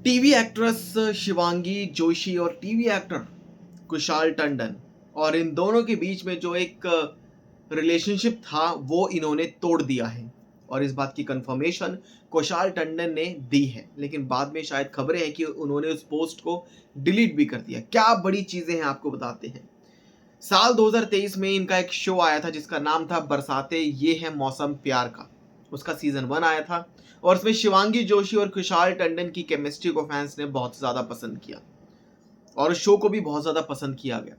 TV actress Shivangi Joshi और TV actor Kushal Tandon, और इन दोनों के बीच में जो एक रिलेशनशिप था वो इन्होंने तोड़ दिया है। और इस बात की कंफर्मेशन कुशाल टंडन ने दी है, लेकिन बाद में शायद खबरें हैं कि उन्होंने उस पोस्ट को डिलीट भी कर दिया। क्या बड़ी चीजें हैं आपको बताते हैं। साल 2023 में इनका एक शो आया था जिसका नाम था बरसाते ये है मौसम प्यार का। उसका सीजन 1 आया था और उसमें शिवांगी जोशी और कुशाल टंडन की केमिस्ट्री को फैंस ने बहुत ज़्यादा पसंद किया और उस शो को भी बहुत ज़्यादा पसंद किया गया।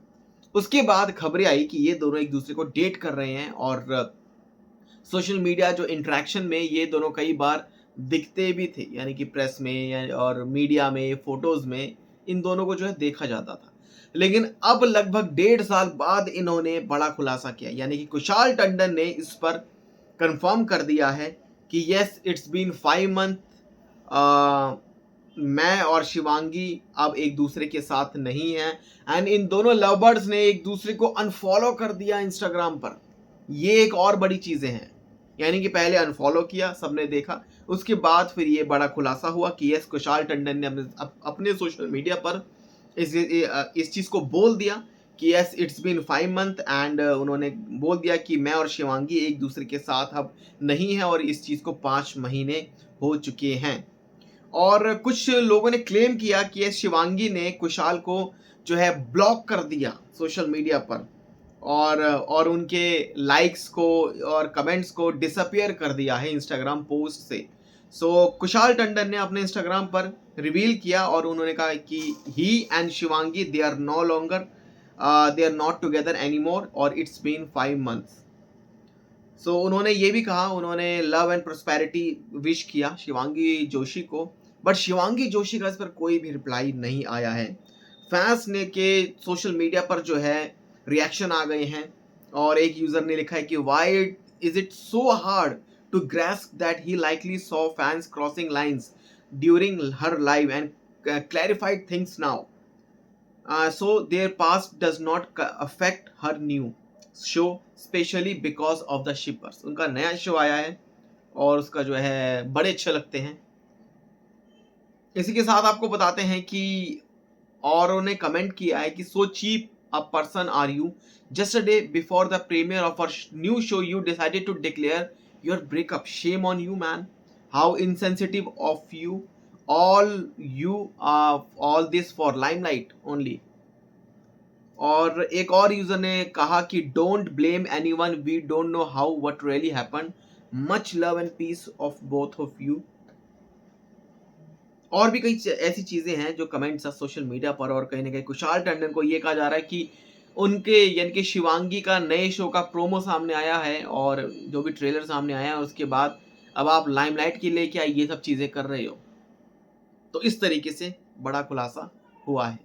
उसके बाद खबरें आई कि ये दोनों एक दूसरे को डेट कर रहे हैं और सोशल मीडिया जो इंटरेक्शन में ये दोनों कई बार दिखते भी थे, यानी कि प्रेस में और मीडिया में, फोटोज़ में इन दोनों को जो है देखा जाता था। लेकिन अब लगभग 1.5 साल बाद इन्होंने बड़ा खुलासा किया, यानी कि कुशाल टंडन ने इस पर कंफर्म कर दिया है कि यस इट्स बीन 5 मंथ, मैं और शिवांगी अब एक दूसरे के साथ नहीं हैं। एंड इन दोनों लवर्स ने एक दूसरे को अनफॉलो कर दिया इंस्टाग्राम पर। ये एक और बड़ी चीज़ें हैं, यानी कि पहले अनफॉलो किया, सबने देखा, उसके बाद फिर ये बड़ा खुलासा हुआ कि यस कुशाल टंडन ने अपने सोशल मीडिया पर इस चीज़ को बोल दिया कि yes it's been 5 month and उन्होंने बोल दिया कि मैं और शिवांगी एक दूसरे के साथ अब नहीं है और इस चीज़ को 5 महीने हो चुके हैं। और कुछ लोगों ने क्लेम किया कि ये शिवांगी ने कुशाल को जो है ब्लॉक कर दिया सोशल मीडिया पर और उनके लाइक्स को और कमेंट्स को डिसअपियर कर दिया है इंस्टाग्राम पोस्ट से। सो कुशाल टंडन ने अपने इंस्टाग्राम पर रिवील किया और उन्होंने कहा कि he and Shivangi they are no longer, they are not together any more और इट्स बीन 5 मंथ्स। सो उन्होंने ये भी कहा, उन्होंने लव एंड प्रोस्पेरिटी विश किया शिवांगी जोशी को, बट शिवांगी जोशी का इस पर कोई भी रिप्लाई नहीं आया है। फैंस ने के सोशल मीडिया पर जो है रिएक्शन आ गए हैं और एक यूजर ने लिखा है कि why is it so hard to grasp that he likely saw fans crossing lines during her live and clarified things now, so their past does not affect her new show specially because of the shippers. उनका नया show आया है और उसका जो है बड़े अच्छे लगते हैं। इसी के साथ आपको बताते हैं कि और उन्होंने कमेंट किया है कि so cheap a person are you, just a day before the premiere of a new show you decided to declare your breakup, shame on you man, how insensitive of you, all this for limelight only. और एक और user ने कहा कि don't blame anyone, we don't know how what really happened, much love and peace of both of you. और भी कई ऐसी चीजें हैं जो कमेंट्स है सोशल मीडिया पर। और कहीं ना कहीं कुशाल टंडन को ये कहा जा रहा है कि उनके यानी कि शिवांगी का नए शो का प्रोमो सामने आया है और जो भी ट्रेलर सामने आया है उसके बाद अब आप लाइमलाइट के लिए क्या ये सब चीजें कर रहे हो। तो इस तरीके से बड़ा खुलासा हुआ है।